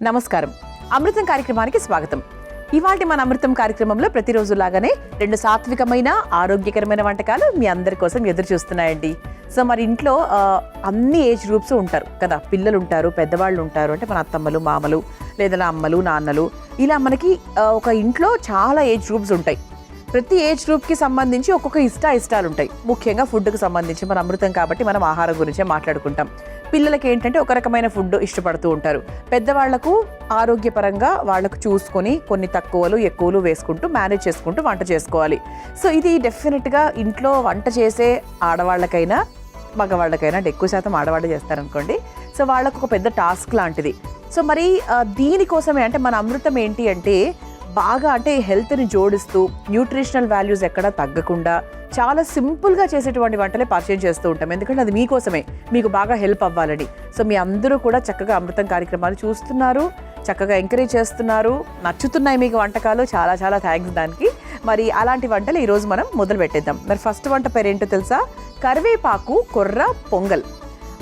నమస్కారం. అమృతం కార్యక్రమానికి స్వాగతం. ఇవాల్టి మన అమృతం కార్యక్రమంలో ప్రతిరోజు లాగానే 2 సాత్వికమైన ఆరోగ్యకరమైన వంటకాలు మీ అందరి కోసం ఎదురు చూస్తున్నాయండి. సో మరి ఇంట్లో అన్ని ఏజ్ గ్రూప్స్ ఉంటారు కదా, పిల్లలు ఉంటారు, పెద్దవాళ్ళు ఉంటారు, అంటే మన అత్తమ్మలు, మామలు, లేదా అమ్మలు, నాన్నలు, ఇలా మనకి ఒక ఇంట్లో చాలా ఏజ్ గ్రూప్స్ ఉంటాయి. ప్రతి ఏజ్ గ్రూప్కి సంబంధించి ఒక్కొక్క ఇష్టాలు ఉంటాయి. ముఖ్యంగా ఫుడ్కి సంబంధించి మన అమృతం కాబట్టి మనం ఆహారం గురించే మాట్లాడుకుంటాం. పిల్లలకి ఏంటంటే ఒక రకమైన ఫుడ్ ఇష్టపడుతూ ఉంటారు. పెద్దవాళ్లకు ఆరోగ్యపరంగా వాళ్ళకు చూసుకొని కొన్ని తక్కువలు ఎక్కువలు వేసుకుంటూ మేనేజ్ చేసుకుంటూ వంట చేసుకోవాలి. సో ఇది డెఫినెట్గా ఇంట్లో వంట చేసే ఆడవాళ్ళకైనా మగవాళ్ళకైనా, అంటే ఎక్కువ శాతం ఆడవాళ్ళు చేస్తారనుకోండి, సో వాళ్ళకు ఒక పెద్ద టాస్క్ లాంటిది. సో మరి దీనికోసమే అంటే మన అమృతం ఏంటి అంటే బాగా అంటే హెల్త్ని జోడిస్తూ న్యూట్రిషనల్ వాల్యూస్ ఎక్కడా తగ్గకుండా చాలా సింపుల్గా చేసేటువంటి వంటలే పరిచయం చేస్తూ ఉంటాం. ఎందుకంటే అది మీకోసమే, మీకు బాగా హెల్ప్ అవ్వాలని. సో మీ అందరూ కూడా చక్కగా అమృతం కార్యక్రమాలు చూస్తున్నారు, చక్కగా ఎంకరేజ్ చేస్తున్నారు, నచ్చుతున్నాయి మీకు వంటకాలు. చాలా చాలా థ్యాంక్స్ దానికి. మరి అలాంటి వంటలు ఈరోజు మనం మొదలు పెట్టేద్దాం. మరి ఫస్ట్ వంట పేరేంటో తెలుసా? కరివేపాకు కొర్ర పొంగల్.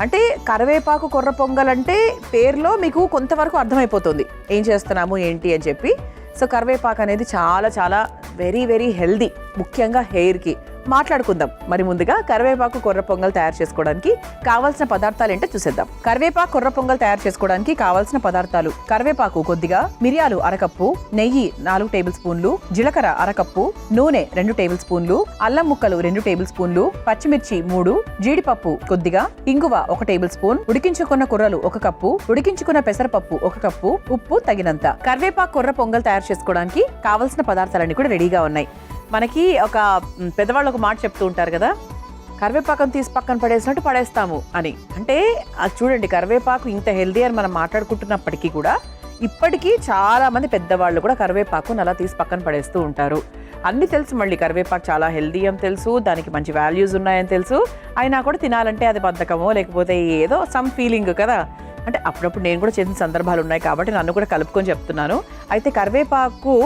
అంటే కరివేపాకు కొర్ర పొంగల్ అంటే పేరులో మీకు కొంతవరకు అర్థమైపోతుంది ఏం చేస్తున్నాము ఏంటి అని చెప్పి. సో కరివేపాకు అనేది చాలా చాలా వెరీ వెరీ హెల్దీ, ముఖ్యంగా హెయిర్కి. మాట్లాడుకుందాం. మరి ముందుగా కరివేపాకు కొర్ర పొంగల్ తయారు చేసుకోవడానికి కావాల్సిన పదార్థాలు ఏంటో చూసేద్దాం. కరివేపాకు కొర్ర పొంగల్ తయారు చేసుకోవడానికి కావాల్సిన పదార్థాలు: కరివేపాకు కొద్దిగా, మిరియాలు అరకప్పు, నెయ్యి 4 టేబుల్ స్పూన్లు, జీలకర్ర అరకప్పు, నూనె 2 టేబుల్ స్పూన్లు, అల్లం ముక్కలు 2 టేబుల్ స్పూన్లు, పచ్చిమిర్చి 3, జీడిపప్పు కొద్దిగా, ఇంగువ 1 టేబుల్ స్పూన్, ఉడికించుకున్న కూరలు 1 కప్పు, ఉడికించుకున్న పెసరపప్పు 1 కప్పు, ఉప్పు తగినంత. కరివేపాకు కొర్ర పొంగల్ తయారు చేసుకోవడానికి కావాల్సిన పదార్థాలన్నీ కూడా రెడీగా ఉన్నాయి. మనకి ఒక పెద్దవాళ్ళు ఒక మాట చెప్తూ ఉంటారు కదా, కరివేపాకును తీసి పక్కన పడేసినట్టు పడేస్తాము అని. అంటే అది చూడండి, కరివేపాకు ఇంత హెల్దీ అని మనం మాట్లాడుకుంటున్నప్పటికీ కూడా ఇప్పటికీ చాలా మంది పెద్దవాళ్ళు కూడా కరివేపాకును అలా తీసి పక్కన పడేస్తూ ఉంటారు. అన్నీ తెలుసు, మళ్ళీ కరివేపాకు చాలా హెల్దీ అని తెలుసు, దానికి మంచి వాల్యూస్ ఉన్నాయని తెలుసు, అయినా కూడా తినాలంటే అది బద్ధకమో లేకపోతే ఏదో సమ్ ఫీలింగ్ కదా. అంటే అప్పుడప్పుడు నేను కూడా చేసిన సందర్భాలు ఉన్నాయి కాబట్టి నన్ను కూడా కలుపుకొని చెప్తున్నాను. అయితే కరివేపాకు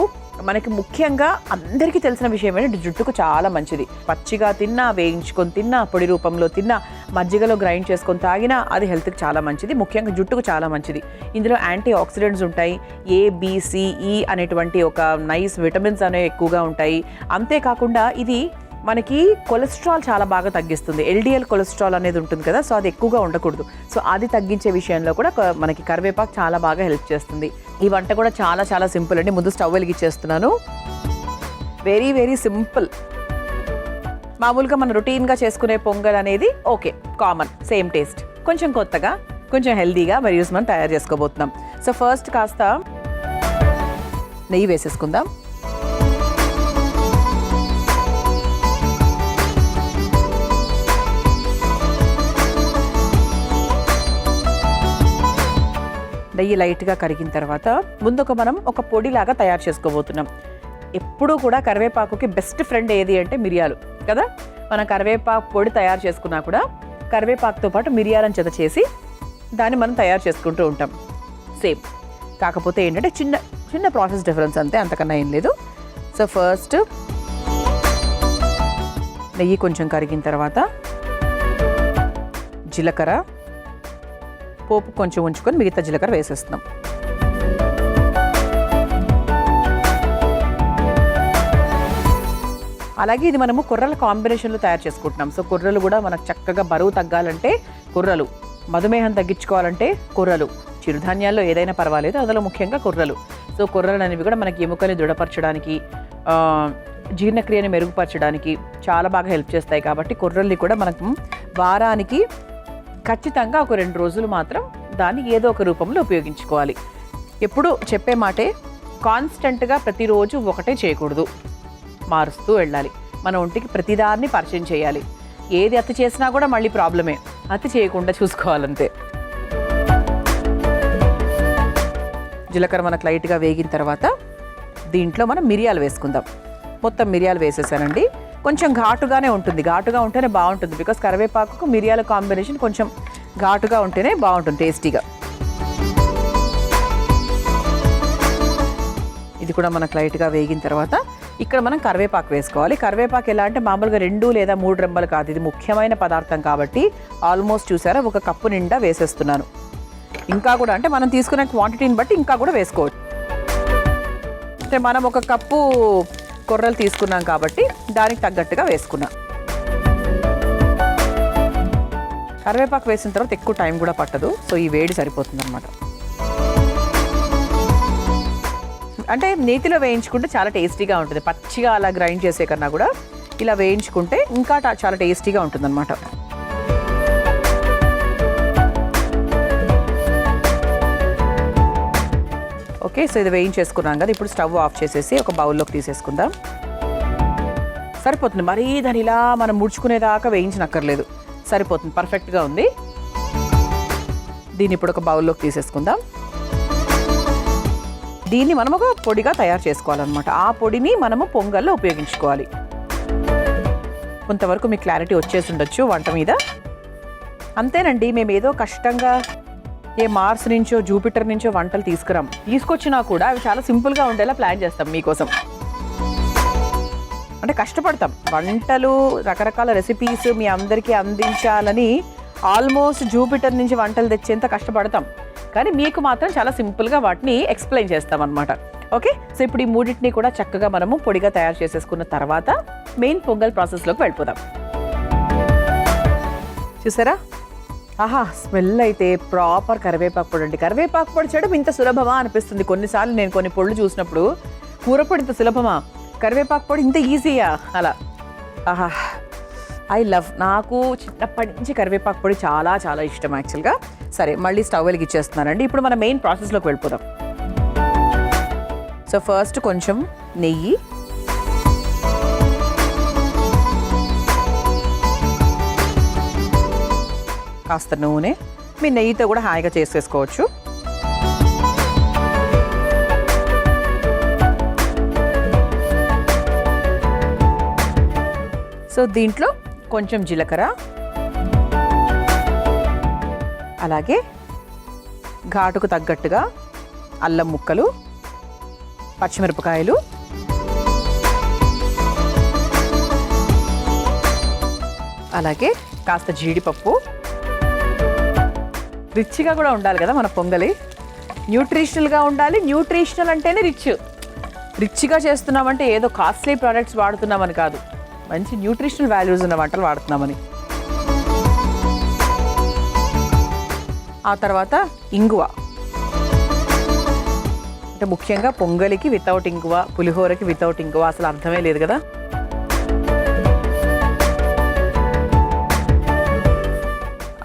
మనకి ముఖ్యంగా అందరికీ తెలిసిన విషయం ఏంటంటే జుట్టుకు చాలా మంచిది. పచ్చిగా తిన్నా, వేయించుకొని తిన్నా, పొడి రూపంలో తిన్నా, మజ్జిగలో గ్రైండ్ చేసుకొని తాగినా అది హెల్త్కి చాలా మంచిది, ముఖ్యంగా జుట్టుకు చాలా మంచిది. ఇందులో యాంటీ ఆక్సిడెంట్స్ ఉంటాయి, A, B, C, E అనేటువంటి ఒక నైస్ విటమిన్స్ అనేవి ఎక్కువగా ఉంటాయి. అంతేకాకుండా ఇది మనకి కొలెస్ట్రాల్ చాలా బాగా తగ్గిస్తుంది. LDL కొలెస్ట్రాల్ అనేది ఉంటుంది కదా, సో అది ఎక్కువగా ఉండకూడదు. సో అది తగ్గించే విషయంలో కూడా మనకి కరివేపాకు చాలా బాగా హెల్ప్ చేస్తుంది. ఈ వంట కూడా చాలా చాలా సింపుల్ అండి. ముందు స్టవ్ వెలిగించేస్తున్నాను. Very very simple. మామూలుగా మనం రొటీన్గా చేసుకునే పొంగల్ అనేది ఓకే, కామన్, సేమ్ టేస్ట్. కొంచెం కొత్తగా, కొంచెం హెల్దీగా మరి మనం తయారు చేసుకోబోతున్నాం. సో ఫస్ట్ కాస్త నెయ్యి వేసేసుకుందాం. నెయ్యి లైట్గా కరిగిన తర్వాత ముందు మనం ఒక పొడిలాగా తయారు చేసుకోబోతున్నాం. ఎప్పుడూ కూడా కరివేపాకుకి బెస్ట్ ఫ్రెండ్ ఏది అంటే మిరియాలు కదా. మనం కరివేపాకు పొడి తయారు చేసుకున్నా కూడా కరివేపాకుతో పాటు మిరియాలను జత చేసి దాన్ని మనం తయారు చేసుకుంటూ ఉంటాం. సేమ్, కాకపోతే ఏంటంటే చిన్న చిన్న ప్రాసెస్ డిఫరెన్స్ అంతే, అంతకన్నా ఏం లేదు. సో ఫస్ట్ నెయ్యి కొంచెం కరిగిన తర్వాత జీలకర్ర, పోపు కొంచెం ఉంచుకొని మిగతా జీలకర్ర వేసేస్తున్నాం. అలాగే ఇది మనము కొర్రల కాంబినేషన్లో తయారు చేసుకుంటున్నాం. సో కొర్రలు కూడా మనకు చక్కగా బరువు తగ్గాలంటే కొర్రలు, మధుమేహం తగ్గించుకోవాలంటే కొర్రలు, చిరుధాన్యాల్లో ఏదైనా పర్వాలేదు, అందులో ముఖ్యంగా కొర్రలు. సో కొర్రలు అనేవి కూడా మనకి ఎముకని దృఢపరచడానికి, జీర్ణక్రియని మెరుగుపరచడానికి చాలా బాగా హెల్ప్ చేస్తాయి. కాబట్టి కొర్రల్ని కూడా మనకు వారానికి ఖచ్చితంగా ఒక 2 రోజులు మాత్రం దాన్ని ఏదో ఒక రూపంలో ఉపయోగించుకోవాలి. ఎప్పుడు చెప్పే మాటే, కాన్స్టెంట్గా ప్రతిరోజు ఒకటే చేయకూడదు, మారుస్తూ వెళ్ళాలి. మన ఒంటికి ప్రతిదాన్ని పరిచయం చేయాలి. ఏది అతి చేసినా కూడా మళ్ళీ ప్రాబ్లమే, అతి చేయకుండా చూసుకోవాలంతే. జీలకర్ర మనకు లైట్గా వేగిన తర్వాత దీంట్లో మనం మిరియాలు వేసుకుందాం. మొత్తం మిరియాలు వేసేసానండి. కొంచెం ఘాటుగానే ఉంటుంది, ఘాటుగా ఉంటేనే బాగుంటుంది. బికాస్ కరివేపాకు మిరియాల కాంబినేషన్ కొంచెం ఘాటుగా ఉంటేనే బాగుంటుంది, టేస్టీగా. ఇది కూడా మనకు లైట్గా వేగిన తర్వాత ఇక్కడ మనం కరివేపాకు వేసుకోవాలి. కరివేపాకు ఎలా అంటే మామూలుగా 2 లేదా 3 రెమ్మలు కాదు, ఇది ముఖ్యమైన పదార్థం కాబట్టి ఆల్మోస్ట్ చూసారా 1 కప్పు నిండా వేసేస్తున్నాను. ఇంకా కూడా అంటే మనం తీసుకునే క్వాంటిటీని బట్టి ఇంకా కూడా వేసుకోవచ్చు. అంటే మనం 1 కప్పు కొర్రలు తీసుకున్నాం కాబట్టి దానికి తగ్గట్టుగా వేసుకున్నాం. కరివేపాకు వేసిన తర్వాత ఎక్కువ టైం కూడా పట్టదు. సో ఈ వేడి సరిపోతుంది అనమాట. అంటే నేతిలో వేయించుకుంటే చాలా టేస్టీగా ఉంటుంది. పచ్చిగా అలా గ్రైండ్ చేసే కన్నా కూడా ఇలా వేయించుకుంటే ఇంకా చాలా టేస్టీగా ఉంటుంది అనమాట. ఓకే, సో ఇది వేయించేసుకున్నాం కదా. ఇప్పుడు స్టవ్ ఆఫ్ చేసేసి ఒక బౌల్లోకి తీసేసుకుందాం. సరిపోతుంది. మరీ దాని ఇలా మనం ముడుచుకునేదాకా వేయించనక్కర్లేదు. సరిపోతుంది, పర్ఫెక్ట్గా ఉంది. దీన్ని ఇప్పుడు ఒక బౌల్లోకి తీసేసుకుందాం. దీన్ని మనం ఒక పొడిగా తయారు చేసుకోవాలన్నమాట. ఆ పొడిని మనము పొంగల్లో ఉపయోగించుకోవాలి. కొంతవరకు మీకు క్లారిటీ వచ్చేసి ఉండొచ్చు వంట మీద. అంతేనండి, మేము ఏదో కష్టంగా ఏ మార్స్ నుంచో జూపిటర్ నుంచో వంటలు తీసుకొచ్చినా కూడా అవి చాలా సింపుల్గా ఉండేలా ప్లాన్ చేస్తాం మీకోసం. అంటే కష్టపడతాం వంటలు, రకరకాల రెసిపీస్ మీ అందరికీ అందించాలని. ఆల్మోస్ట్ జూపిటర్ నుంచి వంటలు తెచ్చేంత కష్టపడతాం, కానీ మీకు మాత్రం చాలా సింపుల్గా వాటిని ఎక్స్ప్లెయిన్ చేస్తాం అనమాట. ఓకే, సో ఇప్పుడు ఈ మూడింటిని కూడా చక్కగా మనము పొడిగా తయారు చేసేసుకున్న తర్వాత మెయిన్ పొంగల్ ప్రాసెస్లోకి వెళ్ళిపోదాం. చూసారా, ఆహా, స్మెల్ అయితే ప్రాపర్ కరివేపాకు పొడి అండి. కరివేపాకు పొడి చేయడం ఇంత సులభమా అనిపిస్తుంది కొన్నిసార్లు. నేను కొన్ని పొడులు చూసినప్పుడు కూర పొడి ఇంత సులభమా, కరివేపాకు పొడి ఇంత ఈజీయా అలా. ఆహా, ఐ లవ్. నాకు చిన్నప్పటి నుంచి కరివేపాకు పొడి చాలా చాలా ఇష్టం యాక్చువల్గా. సరే, మళ్ళీ స్టవ్ వెలిగిచ్చేస్తున్నానండి. ఇప్పుడు మన మెయిన్ ప్రాసెస్లోకి వెళ్ళిపోదాం. సో ఫస్ట్ కొంచెం నెయ్యి, కాస్త నూనె. మీ నెయ్యితో కూడా హాయిగా చేసేసుకోవచ్చు. సో దీంట్లో కొంచెం జీలకర్ర, అలాగే ఘాటుకు తగ్గట్టుగా అల్లం ముక్కలు, పచ్చిమిరపకాయలు, అలాగే కాస్త జీడిపప్పు. రిచ్గా కూడా ఉండాలి కదా మన పొంగలి, న్యూట్రిషనల్గా ఉండాలి. న్యూట్రిషనల్ అంటేనే రిచ్గా చేస్తున్నామంటే ఏదో కాస్ట్లీ ప్రోడక్ట్స్ వాడుతున్నామని కాదు, మంచి న్యూట్రిషనల్ వాల్యూస్ ఉన్న వంటలు వాడుతున్నామని. ఆ తర్వాత ఇంగువ. అంటే ముఖ్యంగా పొంగలికి వితౌట్ ఇంగువ, పులిహోరకి వితౌట్ ఇంగువ అసలు అర్థమే లేదు కదా.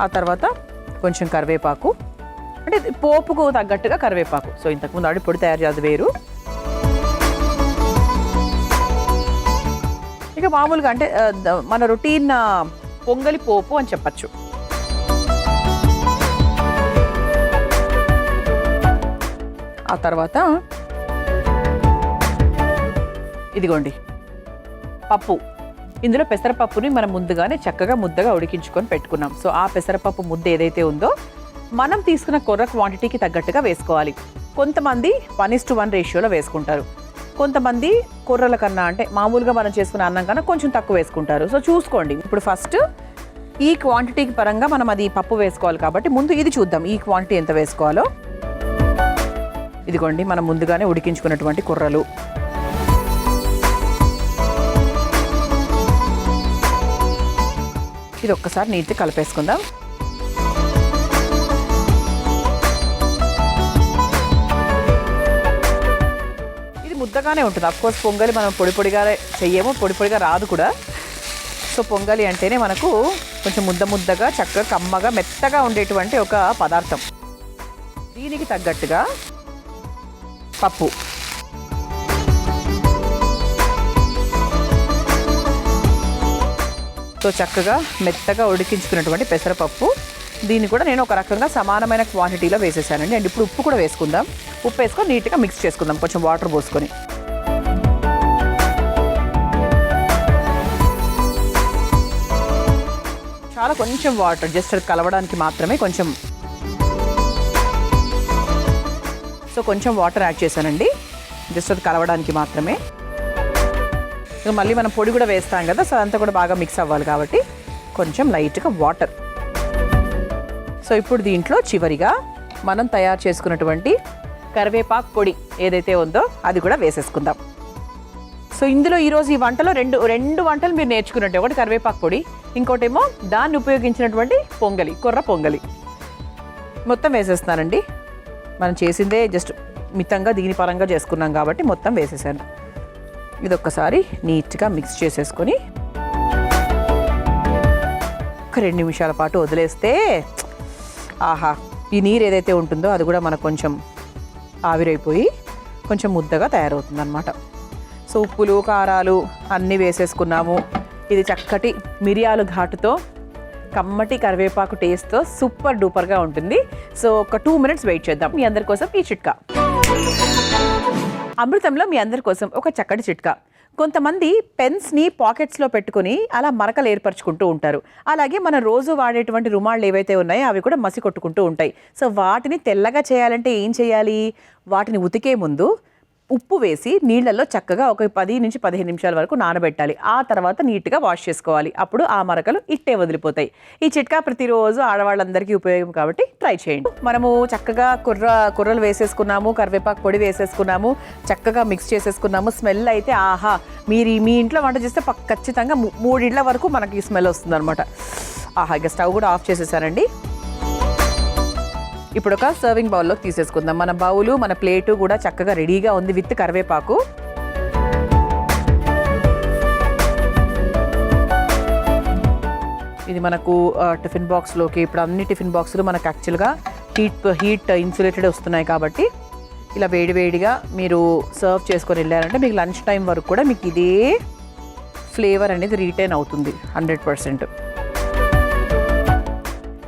ఆ తర్వాత కొంచెం కరివేపాకు, అంటే పోపుకు తగ్గట్టుగా కరివేపాకు. సో ఇంతకుముందు ఆడి పొడి తయారు చేయాలి వేరు. ఇక మామూలుగా అంటే మన రొటీన్ పొంగలి పోపు అని చెప్పచ్చు. ఆ తర్వాత ఇదిగోండి పప్పు. ఇందులో పెసరపప్పుని మనం ముందుగానే చక్కగా ముద్దగా ఉడికించుకొని పెట్టుకున్నాం. సో ఆ పెసరపప్పు ముద్ద ఏదైతే ఉందో మనం తీసుకున్న కొర్ర క్వాంటిటీకి తగ్గట్టుగా వేసుకోవాలి. కొంతమంది 1:1 రేషియోలో వేసుకుంటారు. కొంతమంది కొర్రల కన్నా అంటే మామూలుగా మనం చేసుకున్న అన్నం కన్నా కొంచెం తక్కువ వేసుకుంటారు. సో చూసుకోండి. ఇప్పుడు ఫస్ట్ ఈ క్వాంటిటీకి పరంగా మనం అది పప్పు వేసుకోవాలి కాబట్టి ముందు ఇది చూద్దాం, ఈ క్వాంటిటీ ఎంత వేసుకోవాలో. ఇదిగోండి మనం ముందుగానే ఉడికించుకున్నటువంటి కొర్రలు. ఇది ఒక్కసారి నీట్గా కలిపేసుకుందాం. ఇది ముద్దగానే ఉంటుంది. అఫ్కోర్స్ పొంగలి మనం పొడి పొడిగా చెయ్యము, పొడి పొడిగా రాదు కూడా. సో పొంగలి అంటేనే మనకు కొంచెం ముద్దగా చక్కగా కమ్మగా మెత్తగా ఉండేటువంటి ఒక పదార్థం. దీనికి తగ్గట్టుగా పప్పు. సో చక్కగా మెత్తగా ఉడికించుకున్నటువంటి పెసరపప్పు. దీన్ని కూడా నేను ఒక రకంగా సమానమైన క్వాంటిటీలో వేసేసానండి. అండ్ ఇప్పుడు ఉప్పు కూడా వేసుకుందాం. ఉప్పు వేసుకొని నీట్గా మిక్స్ చేసుకుందాం కొంచెం వాటర్ పోసుకొని. చాలా కొంచెం వాటర్, జస్ట్ అది కలవడానికి మాత్రమే కొంచెం. సో కొంచెం వాటర్ యాడ్ చేశానండి, జస్ట్ అది కలవడానికి మాత్రమే. మళ్ళీ మనం పొడి కూడా వేస్తాం కదా, సో అదంతా కూడా బాగా మిక్స్ అవ్వాలి కాబట్టి కొంచెం లైట్గా వాటర్. సో ఇప్పుడు దీంట్లో చివరిగా మనం తయారు చేసుకున్నటువంటి కరివేపాకు పొడి ఏదైతే ఉందో అది కూడా వేసేసుకుందాం. సో ఇందులో ఈరోజు ఈ వంటలో రెండు వంటలు మీరు నేర్చుకున్నట్టు, ఒకటి కరివేపాకు పొడి, ఇంకోటేమో దాన్ని ఉపయోగించినటువంటి పొంగలి, కొర్ర పొంగలి మొత్తం వేసేస్తున్నానండి. మనం చేసిందే జస్ట్ మితంగా దీని పరంగా చేసుకున్నాం కాబట్టి మొత్తం వేసేసాను. ఇది ఒక్కసారి నీట్గా మిక్స్ చేసేసుకొని ఒక 2 నిమిషాల పాటు వదిలేస్తే ఆహా, ఈ నీరు ఏదైతే ఉంటుందో అది కూడా మనకు కొంచెం ఆవిరైపోయి కొంచెం ముద్దగా తయారవుతుంది అన్నమాట. సో ఉప్పులు కారాలు అన్నీ వేసేసుకున్నాము. ఇది చక్కటి మిరియాలు ఘాటుతో కమ్మటి కరివేపాకు టేస్ట్తో సూపర్ డూపర్గా ఉంటుంది. సో ఒక 2 మినిట్స్ వెయిట్ చేద్దాం. మీ అందరి కోసం ఈ చిట్కా. అమృతంలో మీ అందరి కోసం ఒక చక్కటి చిట్కా. కొంతమంది పెన్స్ని పాకెట్స్లో పెట్టుకుని అలా మరకలు ఏర్పరచుకుంటూ ఉంటారు. అలాగే మన రోజు వాడేటువంటి రుమాళ్ళు ఏవైతే ఉన్నాయో అవి కూడా మసి కొట్టుకుంటూ ఉంటాయి. సో వాటిని తెల్లగా చేయాలంటే ఏం చేయాలి? వాటిని ఉతికే ముందు ఉప్పు వేసి నీళ్ళల్లో చక్కగా ఒక 10 నుంచి 15 నిమిషాల వరకు నానబెట్టాలి. ఆ తర్వాత నీట్గా వాష్ చేసుకోవాలి. అప్పుడు ఆ మరకలు ఇట్టే వదిలిపోతాయి. ఈ చిట్కా ప్రతిరోజు ఆడవాళ్ళందరికీ ఉపయోగం కాబట్టి ట్రై చేయండి. మనము చక్కగా కుర్రలు వేసేసుకున్నాము, కరివేపాకు పొడి వేసేసుకున్నాము, చక్కగా మిక్స్ చేసేసుకున్నాము. స్మెల్ అయితే ఆహా, మీరు మీ ఇంట్లో వంట చేస్తే ఖచ్చితంగా 3 ఇళ్ల వరకు మనకి స్మెల్ వస్తుంది అనమాట. ఆహా, ఇక స్టవ్ కూడా ఆఫ్ చేసేసానండి. ఇప్పుడు ఒక సర్వింగ్ బౌల్లోకి తీసేసుకుందాం. మన బౌలు మన ప్లేటు కూడా చక్కగా రెడీగా ఉంది విత్ కరివేపాకు. ఇది మనకు టిఫిన్ బాక్స్లోకి, ఇప్పుడు అన్ని టిఫిన్ బాక్సులు మనకు యాక్చువల్గా హీట్ ఇన్సులేటెడ్ వస్తున్నాయి కాబట్టి ఇలా వేడివేడిగా మీరు సర్వ్ చేసుకొని వెళ్ళారంటే మీకు లంచ్ టైం వరకు కూడా మీకు ఇదే ఫ్లేవర్ అనేది రీటైన్ అవుతుంది 100%.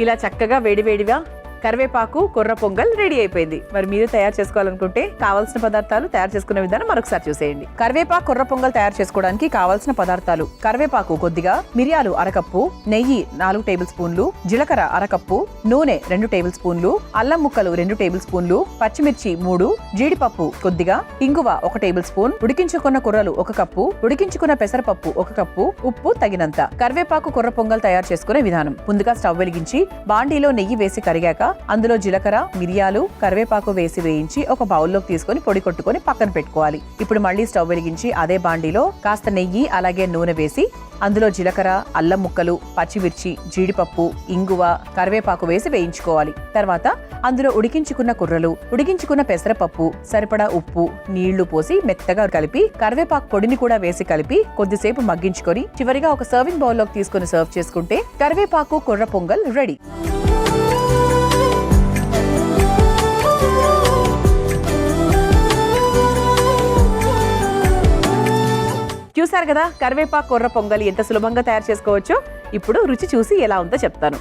ఇలా చక్కగా వేడివేడిగా కరివేపాకు కొర్ర పొంగల్ రెడీ అయిపోయింది. మరి మీరు తయారు చేసుకోవాలనుకుంటే కావాల్సిన పదార్థాలు, తయారు చేసుకునే విధానం మరొకసారి చూసేయండి. కరివేపాకు కొర్ర పొంగల్ తయారు చేసుకోవడానికి కావాల్సిన పదార్థాలు: కరివేపాకు కొద్దిగా, మిరియాలు 1 కప్పు, నెయ్యి 4 టేబుల్ స్పూన్లు, జీలకర్ర 1 కప్పు, నూనె 2 టేబుల్ స్పూన్లు, అల్లం ముక్కలు 2 టేబుల్ స్పూన్లు, పచ్చిమిర్చి 3, జీడిపప్పు కొద్దిగా, ఇంగువ 1 టేబుల్ స్పూన్, ఉడికించుకున్న కుర్రలు 1 కప్పు, ఉడికించుకున్న పెసరపప్పు 1 కప్పు, ఉప్పు తగినంత. కరివేపాకు కొర్ర పొంగల్ తయారు చేసుకునే విధానం: ముందుగా స్టవ్ వెలిగించి బాండీలో నెయ్యి వేసి కరిగాక అందులో జీలకర్ర, మిరియాలు, కరివేపాకు వేసి వేయించి ఒక బౌల్లోకి తీసుకొని పొడి కొట్టుకొని పక్కన పెట్టుకోవాలి. ఇప్పుడు మళ్ళీ స్టవ్ వెలిగించి అదే బాండీలో కాస్త నెయ్యి అలాగే నూనె వేసి అందులో జీలకర్ర, అల్లం ముక్కలు, పచ్చిమిర్చి, జీడిపప్పు, ఇంగువ, కరివేపాకు వేసి వేయించుకోవాలి. తర్వాత అందులో ఉడికించుకున్న కుర్రలు, ఉడికించుకున్న పెసరపప్పు, సరిపడా ఉప్పు, నీళ్లు పోసి మెత్తగా కలిపి కరివేపాకు పొడిని కూడా వేసి కలిపి కొద్దిసేపు మగ్గించుకొని చివరిగా ఒక సర్వింగ్ బౌల్లోకి తీసుకొని సర్వ్ చేసుకుంటే కరివేపాకు కొర్ర పొంగల్ రెడీ. చూసారు కదా కరివేపాకు కొర్ర పొంగలి ఎంత సులభంగా తయారు చేసుకోవచ్చో. ఇప్పుడు రుచి చూసి ఎలా ఉందో చెప్తాను.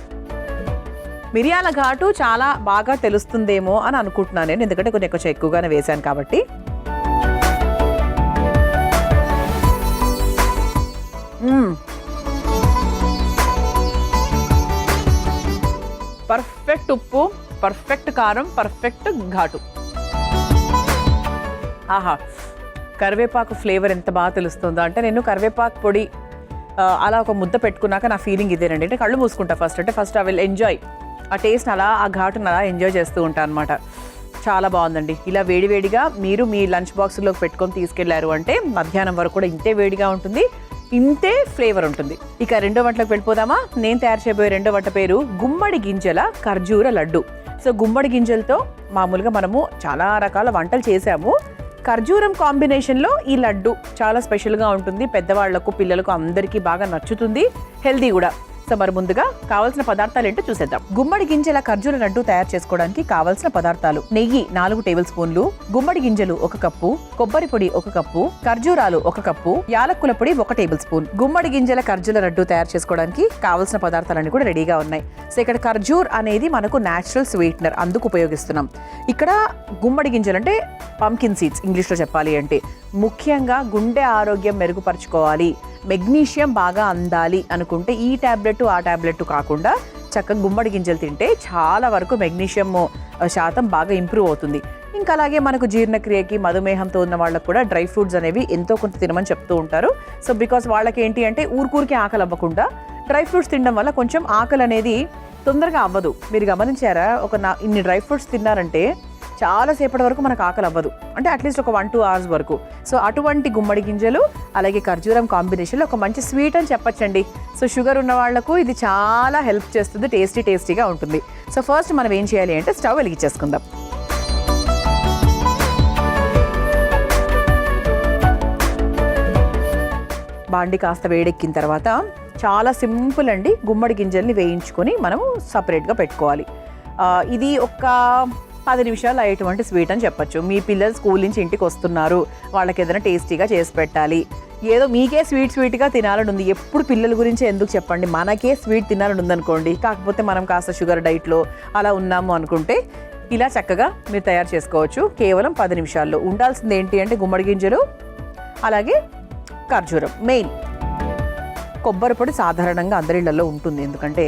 మిరియాల ఘాటు చాలా బాగా తెలుస్తుందేమో అని అనుకుంటున్నాను నేను, ఎందుకంటే కొంచెం ఎక్కువగానే వేశాను కాబట్టి. పర్ఫెక్ట్ ఉప్పు, పర్ఫెక్ట్ కారం, పర్ఫెక్ట్ ఘాటు. ఆహా, కరివేపాకు ఫ్లేవర్ ఎంత బాగా తెలుస్తుందో అంటే, నేను కరివేపాకు పొడి అలా ఒక ముద్ద పెట్టుకున్నాక నా ఫీలింగ్ ఇదేనండి. అంటే కళ్ళు మూసుకుంటా ఫస్ట్ ఐ విల్ ఎంజాయ్ ఆ టేస్ట్, అలా ఆ ఘాటును అలా ఎంజాయ్ చేస్తూ ఉంటాను అనమాట. చాలా బాగుందండి. ఇలా వేడివేడిగా మీరు మీ లంచ్ బాక్స్లోకి పెట్టుకొని తీసుకెళ్లారు అంటే మధ్యాహ్నం వరకు కూడా ఇంతే వేడిగా ఉంటుంది, ఇంతే ఫ్లేవర్ ఉంటుంది. ఇక రెండో వంటలోకి వెళ్ళిపోదామా? నేను తయారు చేయబోయే రెండో వంట పేరు గుమ్మడి గింజల ఖర్జూర లడ్డు. సో గుమ్మడి గింజలతో మామూలుగా మనము చాలా రకాల వంటలు చేసాము. ఖర్జూరం కాంబినేషన్లో ఈ లడ్డు చాలా స్పెషల్గా ఉంటుంది. పెద్దవాళ్లకు, పిల్లలకు అందరికీ బాగా నచ్చుతుంది, హెల్దీ కూడా. సో మరి ముందుగా కావాల్సిన పదార్థాలు ఏంటో చూసేద్దాం. గుమ్మడి గింజల ఖర్జూర లడ్డు తయారు చేసుకోవడానికి కావాల్సిన పదార్థాలు: నెయ్యి 4 టేబుల్ స్పూన్లు, గుమ్మడి గింజలు 1 కప్పు, కొబ్బరి పొడి 1 కప్పు, ఖర్జూరాలు 1 కప్పు, యాలక్కుల పొడి 1 టేబుల్ స్పూన్. గుమ్మడి గింజల ఖర్జూర లడ్డు తయారు చేసుకోవడానికి కావాల్సిన పదార్థాలన్నీ కూడా రెడీగా ఉన్నాయి. సో ఇక్కడ ఖర్జూర్ అనేది మనకు న్యాచురల్ స్వీట్నర్, అందుకు ఉపయోగిస్తున్నాం. ఇక్కడ గుమ్మడి గింజలు అంటే పంకిన్ సీడ్స్ ఇంగ్లీష్లో చెప్పాలి అంటే, ముఖ్యంగా గుండె ఆరోగ్యం మెరుగుపరుచుకోవాలి, మెగ్నీషియం బాగా అందాలి అనుకుంటే ఈ టాబ్లెట్ ఆ టాబ్లెట్ కాకుండా చక్కగా గుమ్మడి గింజలు తింటే చాలా వరకు మెగ్నీషియం శాతం బాగా ఇంప్రూవ్ అవుతుంది. ఇంకా అలాగే మనకు జీర్ణక్రియకి, మధుమేహంతో ఉన్న వాళ్ళకు కూడా డ్రై ఫ్రూట్స్ అనేవి ఎంతో కొంత తినమని చెప్తూ ఉంటారు. సో బికాస్ వాళ్ళకి ఏంటి అంటే ఊరికూరికి ఆకలి అవ్వకుండా డ్రై ఫ్రూట్స్ తినడం వల్ల కొంచెం ఆకలి అనేది తొందరగా అవ్వదు. మీరు గమనించారా, ఇన్ని డ్రై ఫ్రూట్స్ తిన్నారంటే చాలాసేపటి వరకు మనకు ఆకలి అవ్వదు, అంటే అట్లీస్ట్ ఒక 1-2 hours వరకు. సో అటువంటి గుమ్మడి గింజలు అలాగే ఖర్జూరం కాంబినేషన్లో ఒక మంచి స్వీట్ అని చెప్పచ్చండి. సో షుగర్ ఉన్న వాళ్లకు ఇది చాలా హెల్ప్ చేస్తుంది, టేస్టీగా ఉంటుంది. సో ఫస్ట్ మనం ఏం చేయాలి అంటే స్టవ్ వెలిగించేసుకుందాం. బాండి కాస్త వేడెక్కిన తర్వాత చాలా సింపుల్ అండి, గుమ్మడి గింజల్ని వేయించుకొని మనం సపరేట్గా పెట్టుకోవాలి. ఇది ఒక 10 నిమిషాలు అయ్యేటువంటి స్వీట్ అని చెప్పచ్చు. మీ పిల్లలు స్కూల్ నుంచి ఇంటికి వస్తున్నారు, వాళ్ళకి ఏదైనా టేస్టీగా చేసి పెట్టాలి, ఏదో మీకే స్వీట్గా తినాలని ఉంది. ఎప్పుడు పిల్లల గురించి ఎందుకు చెప్పండి, మనకే స్వీట్ తినాలని ఉందనుకోండి, కాకపోతే మనం కాస్త షుగర్ డైట్లో అలా ఉన్నాము అనుకుంటే ఇలా చక్కగా మీరు తయారు చేసుకోవచ్చు కేవలం 10 నిమిషాల్లో. ఉండాల్సింది ఏంటి అంటే గుమ్మడి గింజలు అలాగే ఖర్జూరం. మెయిన్ కొబ్బరి పొడి సాధారణంగా అందరి ఇళ్లలో ఉంటుంది, ఎందుకంటే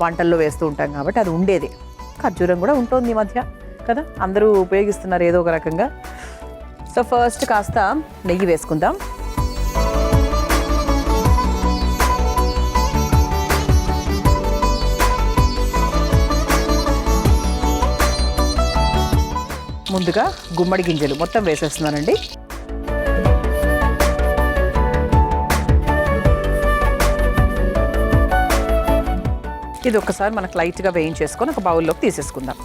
వంటల్లో వేస్తూ ఉంటాం కాబట్టి అది ఉండేది. ఖర్జూరం కూడా ఉంటుంది ఈ మధ్య కదా, అందరూ ఉపయోగిస్తున్నారు ఏదో ఒక రకంగా. సో ఫస్ట్ కాస్త నెయ్యి వేసుకుందాం. ముందుగా గుమ్మడి గింజలు మొత్తం వేసేస్తున్నానండి. ఇది ఒక్కసారి మనకు లైట్గా వేయించేసుకొని ఒక బౌల్లోకి తీసేసుకుందాం.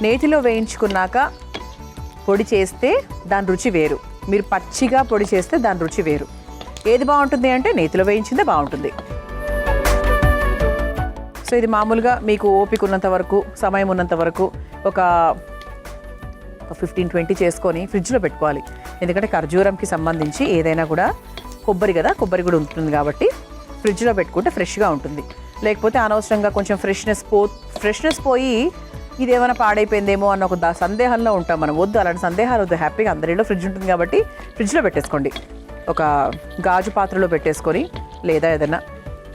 నేతిలో వేయించుకున్నాక పొడి చేస్తే దాని రుచి వేరు, మీరు పచ్చిగా పొడి చేస్తే దాని రుచి వేరు. ఏది బాగుంటుంది అంటే నేతిలో వేయించిందే బాగుంటుంది. సో ఇది మామూలుగా మీకు ఓపిక ఉన్నంత వరకు, సమయం ఉన్నంత వరకు ఒక 15-20 చేసుకొని ఫ్రిడ్జ్లో పెట్టుకోవాలి. ఎందుకంటే ఖర్జూరంకి సంబంధించి ఏదైనా కూడా కొబ్బరి కదా, కొబ్బరి కూడా ఉంటుంది కాబట్టి ఫ్రిడ్జ్లో పెట్టుకుంటే ఫ్రెష్గా ఉంటుంది. లేకపోతే అనవసరంగా కొంచెం ఫ్రెష్నెస్ పోయి ఇదేమైనా పాడైపోయిందేమో అన్న ఒక సందేహంలో ఉంటాం మనం. వద్దు, అలాంటి సందేహాలు వద్దు. హ్యాపీగా అందరిలో ఫ్రిడ్జ్ ఉంటుంది కాబట్టి ఫ్రిడ్జ్లో పెట్టేసుకోండి. ఒక గాజు పాత్రలో పెట్టేసుకొని లేదా ఏదైనా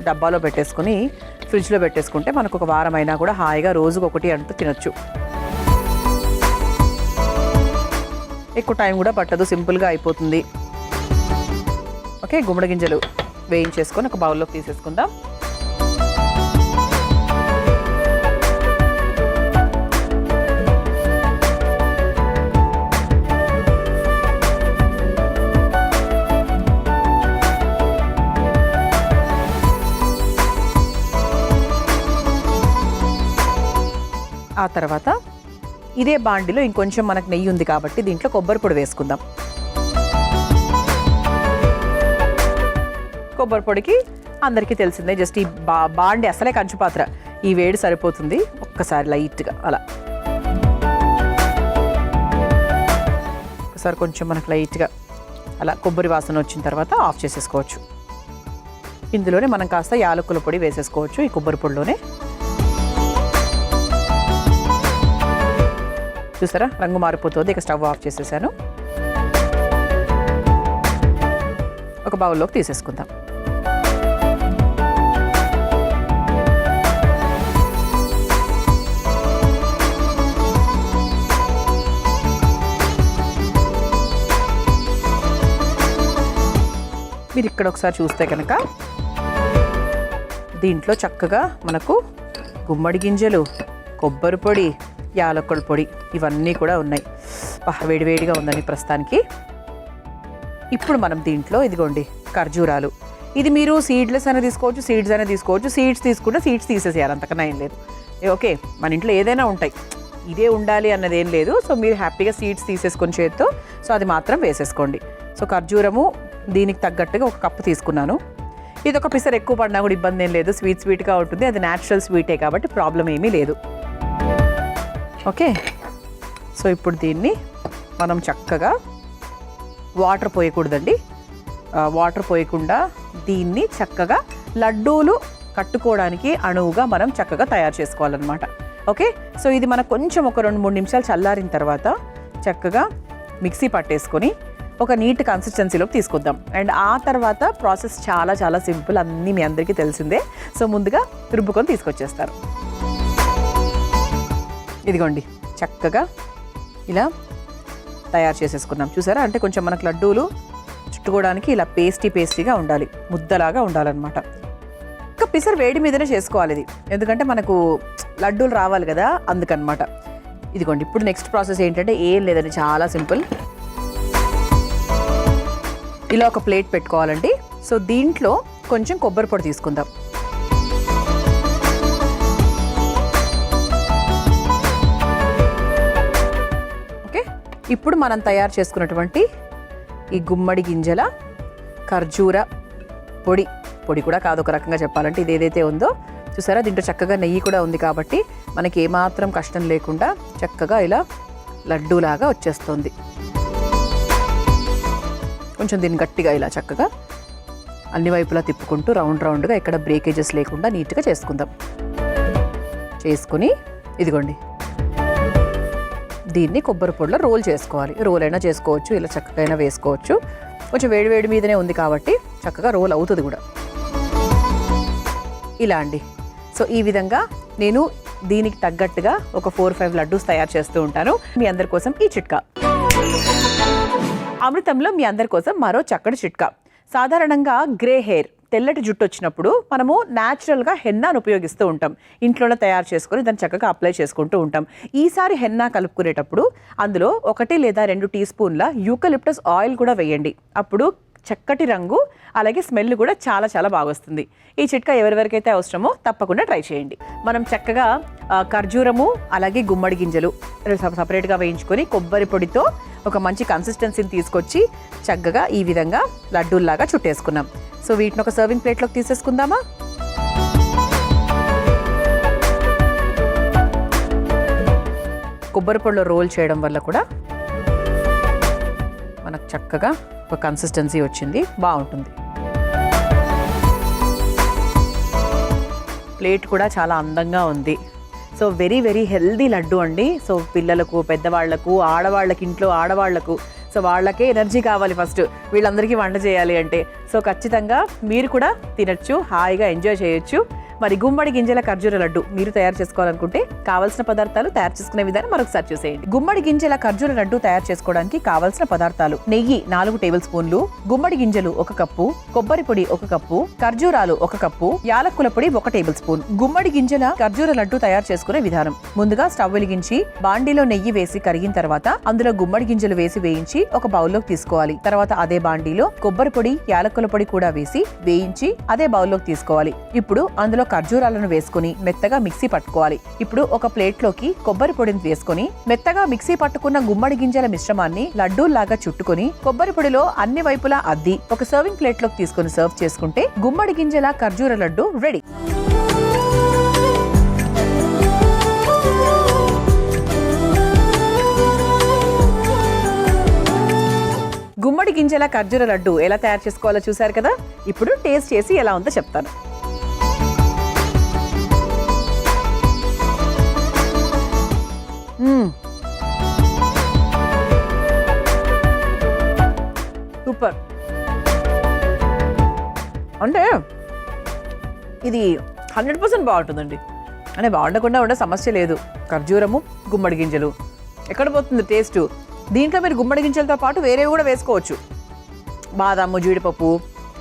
డబ్బాలో పెట్టేసుకొని ఫ్రిడ్జ్లో పెట్టేసుకుంటే మనకు ఒక వారం అయినా కూడా హాయిగా రోజుకు ఒకటి అంటూ తినొచ్చు. ఎక్కువ టైం కూడా పట్టదు, సింపుల్గా అయిపోతుంది. ఓకే, గుమ్మడి గింజలు వేయించేసుకొని ఒక బౌల్లోకి తీసేసుకుందాం. ఆ తర్వాత ఇదే బాండిలో ఇంకొంచెం మనకు నెయ్యి ఉంది కాబట్టి దీంట్లో కొబ్బరి పొడి వేసుకుందాం. కొబ్బరి పొడికి అందరికీ తెలిసిందే, జస్ట్ ఈ బాండి అసలే కంచు పాత్ర, ఈ వేడి సరిపోతుంది. ఒక్కసారి లైట్గా అలా ఒకసారి కొంచెం మనకు లైట్గా అలా కొబ్బరి వాసన వచ్చిన తర్వాత ఆఫ్ చేసేసుకోవచ్చు. ఇందులోనే మనం కాస్త యాలకుల పొడి వేసేసుకోవచ్చు ఈ కొబ్బరి పొడిలోనే. చూసారా రంగు మారిపోతుంది. ఇక స్టవ్ ఆఫ్ చేసేసాను. ఒక బౌల్లోకి తీసేసుకుందాం. మీరు ఇక్కడ ఒకసారి చూస్తే కనుక దీంట్లో చక్కగా మనకు గుమ్మడి గింజలు, కొబ్బరి పొడి, యాలకుల పొడి ఇవన్నీ కూడా ఉన్నాయి. వేడివేడిగా ఉందండి ప్రస్తుతానికి. ఇప్పుడు మనం దీంట్లో ఇదిగోండి ఖర్జూరాలు. ఇది మీరు సీడ్లెస్ అయినా తీసుకోవచ్చు, సీడ్స్ అయినా తీసుకోవచ్చు. సీడ్స్ తీసుకుంటే సీడ్స్ తీసేసేయాలి, అంతకన్నా ఏం లేదు. ఓకే, మన ఇంట్లో ఏదైనా ఉంటాయి, ఇదే ఉండాలి అన్నది ఏం లేదు. సో మీరు హ్యాపీగా సీడ్స్ తీసేసుకొని చేత్తో సో అది మాత్రం వేసేసుకోండి. సో ఖర్జూరము దీనికి తగ్గట్టుగా 1 కప్పు తీసుకున్నాను. ఇది ఒక పిసర్ ఎక్కువ పడినా కూడా ఇబ్బంది ఏం లేదు, స్వీట్గా ఉంటుంది. అది న్యాచురల్ స్వీటే కాబట్టి ప్రాబ్లం ఏమీ లేదు. ఓకే, సో ఇప్పుడు దీన్ని మనం చక్కగా వాటర్ పోయకూడదండి, వాటర్ పోయకుండా దీన్ని చక్కగా లడ్డూలు కట్టుకోవడానికి అణువుగా మనం చక్కగా తయారు చేసుకోవాలన్నమాట. ఓకే, సో ఇది మనకు కొంచెం ఒక 2-3 నిమిషాలు చల్లారిన తర్వాత చక్కగా మిక్సీ పట్టేసుకొని ఒక నీట్ కన్సిస్టెన్సీలోకి తీసుకొద్దాం. అండ్ ఆ తర్వాత ప్రాసెస్ చాలా చాలా సింపుల్, అన్నీ మీ అందరికీ తెలిసిందే. సో ముందుగా రుబ్బుకొని తీసుకొచ్చేస్తారు. ఇదిగోండి చక్కగా ఇలా తయారు చేసేసుకున్నాం. చూసారా, అంటే కొంచెం మనకు లడ్డూలు చుట్టుకోవడానికి ఇలా పేస్టీగా ఉండాలి, ముద్దలాగా ఉండాలన్నమాట. ఒక్క పిసర్ వేడి మీదనే చేసుకోవాలి ఇది, ఎందుకంటే మనకు లడ్డూలు రావాలి కదా, అందుకనమాట. ఇదిగోండి, ఇప్పుడు నెక్స్ట్ ప్రాసెస్ ఏంటంటే ఏం లేదండి, చాలా సింపుల్. ఇలా ఒక ప్లేట్ పెట్టుకోవాలండి. సో దీంట్లో కొంచెం కొబ్బరి పొడి తీసుకుందాం. ఓకే, ఇప్పుడు మనం తయారు చేసుకున్నటువంటి ఈ గుమ్మడి గింజల ఖర్జూర పొడి కూడా కాదు, ఒక రకంగా చెప్పాలంటే ఇది ఏదైతే ఉందో చూసారా, దీంట్లో చక్కగా నెయ్యి కూడా ఉంది కాబట్టి మనకి ఏమాత్రం కష్టం లేకుండా చక్కగా ఇలా లడ్డూలాగా వచ్చేస్తుంది. కొంచెం దీన్ని గట్టిగా ఇలా చక్కగా అన్ని వైపులా తిప్పుకుంటూ రౌండ్గా ఇక్కడ బ్రేకేజెస్ లేకుండా నీట్గా చేసుకుందాం. చేసుకుని ఇదిగోండి, దీన్ని కొబ్బరి పొడిలో రోల్ చేసుకోవాలి. రోల్ అయినా చేసుకోవచ్చు, ఇలా చక్కగా అయినా వేసుకోవచ్చు. కొంచెం వేడి మీదనే ఉంది కాబట్టి చక్కగా రోల్ అవుతుంది కూడా. ఇలా అండి. సో ఈ విధంగా నేను దీనికి తగ్గట్టుగా ఒక 4-5 లడ్డూస్ తయారు చేస్తూ ఉంటాను. మీ అందరి కోసం ఈ చిట్కా. అమృతంలో మీ అందరి కోసం మరో చక్కటి చిట్కా. సాధారణంగా గ్రే హెయిర్, తెల్లటి జుట్టు వచ్చినప్పుడు మనము న్యాచురల్గా హెన్నాను ఉపయోగిస్తూ ఉంటాం. ఇంట్లోనే తయారు చేసుకొని దాన్ని చక్కగా అప్లై చేసుకుంటూ ఉంటాం. ఈసారి హెన్నా కలుపుకునేటప్పుడు అందులో 1 లేదా 2 టీ స్పూన్ల యూకలిప్టస్ ఆయిల్ కూడా వేయండి. అప్పుడు చక్కటి రంగు, అలాగే స్మెల్ కూడా చాలా బాగా వస్తుంది. ఈ చిట్కా ఎవరెవరికైతే అవసరమో తప్పకుండా ట్రై చేయండి. మనం చక్కగా ఖర్జూరము అలాగే గుమ్మడి గింజలు సపరేట్గా వేయించుకొని కొబ్బరి పొడితో ఒక మంచి కన్సిస్టెన్సీని తీసుకొచ్చి చక్కగా ఈ విధంగా లడ్డూల్లాగా చుట్టేసుకున్నాం. సో వీటిని ఒక సర్వింగ్ ప్లేట్లోకి తీసేసుకుందామా. కొబ్బరి పొడిలో రోల్ చేయడం వల్ల కూడా మనకు చక్కగా ఒక కన్సిస్టెన్సీ వచ్చింది, బాగుంటుంది. ప్లేట్ కూడా చాలా అందంగా ఉంది. సో వెరీ హెల్దీ లడ్డు అండి. సో పిల్లలకు, పెద్దవాళ్లకు, ఆడవాళ్ళకి, ఇంట్లో ఆడవాళ్లకు, సో వాళ్ళకే ఎనర్జీ కావాలి ఫస్ట్ వీళ్ళందరికీ వంట చేయాలి అంటే. సో ఖచ్చితంగా మీరు కూడా తినచ్చు, హాయిగా ఎంజాయ్ చేయొచ్చు. మరి గుమ్మడి గింజల ఖర్జూర లడ్డు మీరు తయారు చేసుకోవాలనుకుంటే కావాల్సిన పదార్థాలు, తయారు చేసుకునే విధానం మరొకసారి చూసేయండి. గుమ్మడి గింజల ఖర్జూర లడ్డు తయారు చేసుకోవడానికి కావాల్సిన పదార్థాలు: నెయ్యి 4 టేబుల్ స్పూన్లు, గుమ్మడి గింజలు 1 కప్పు, కొబ్బరి పొడి 1 కప్పు, ఖర్జూరాలు 1 కప్పు, యాలక్కుల పొడి 1 టేబుల్ స్పూన్. గుమ్మడి గింజల ఖర్జూర లడ్డు తయారు చేసుకునే విధానం: ముందుగా స్టవ్ వెలిగించి బాండీలో నెయ్యి వేసి కరిగిన తర్వాత అందులో గుమ్మడి గింజలు వేసి వేయించి ఒక బౌల్లోకి తీసుకోవాలి. తర్వాత అదే బాండీలో కొబ్బరి పొడి, యాలక్కుల పొడి కూడా వేసి వేయించి అదే బౌల్లోకి తీసుకోవాలి. ఇప్పుడు అందులో ఖర్జూరాలను వేసుకుని మెత్తగా మిక్సీ పట్టుకోవాలి. ఇప్పుడు ఒక ప్లేట్లోకి కొబ్బరి పొడిని వేసుకుని మెత్తగా మిక్సీ పట్టుకున్న గుమ్మడి గింజల మిశ్రమాన్ని లడ్డూల్లాగా చుట్టుకుని కొబ్బరి పొడిలో అన్ని వైపులా అద్ది ఒక సర్వింగ్ ప్లేట్లోకి తీసుకుని సర్వ్ చేసుకుంటే గుమ్మడి గింజల ఖర్జూర లడ్డు రెడీ. గుమ్మడి గింజల ఖర్జూర లడ్డు ఎలా తయారు చేసుకోవాలో చూసారు కదా. ఇప్పుడు టేస్ట్ చేసి ఎలా ఉందో చెప్తాను. సూపర్. అంటే ఇది 100% బాగుంటుందండి. అంటే బాగుండకుండా ఉండే సమస్య లేదు. ఖర్జూరము, గుమ్మడి గింజలు ఎక్కడ పోతుంది టేస్ట్. దీంట్లో మీరు గుమ్మడి గింజలతో పాటు వేరేవి కూడా వేసుకోవచ్చు. బాదాము, జీడిపప్పు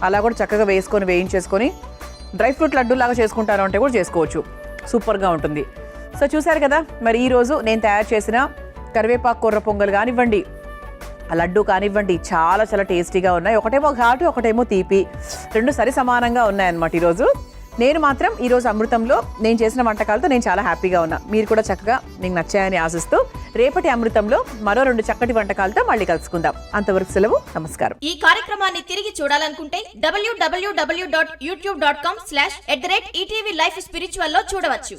అలా కూడా చక్కగా వేసుకొని వేయించేసుకొని డ్రై ఫ్రూట్ లడ్డూలాగా చేసుకుంటారు అంటే కూడా చేసుకోవచ్చు. సూపర్గా ఉంటుంది. సో చూసారు కదా, మరి ఈరోజు నేను తయారు చేసిన కరివేపాకు కూర పొంగల్ కానివ్వండి, లడ్డు కానివ్వండి, చాలా టేస్టీగా ఉన్నాయి. ఒకటేమో ఘాటు, ఒకటేమో తీపి, 2 సరి సమానంగా ఉన్నాయన్నమాట ఈరోజు. నేను మాత్రం ఈరోజు అమృతంలో నేను చేసిన వంటకాలతో నేను చాలా హ్యాపీగా ఉన్నా. మీరు కూడా చక్కగా మీకు నచ్చాయని ఆశిస్తూ రేపటి అమృతంలో మరో 2 చక్కటి వంటకాలతో మళ్ళీ కలుసుకుందాం. అంతవరకు సెలవు, నమస్కారం. ఈ కార్యక్రమాన్ని తిరిగి చూడాలనుకుంటే www.youtube.com/ETV Life Spiritual లో చూడవచ్చు.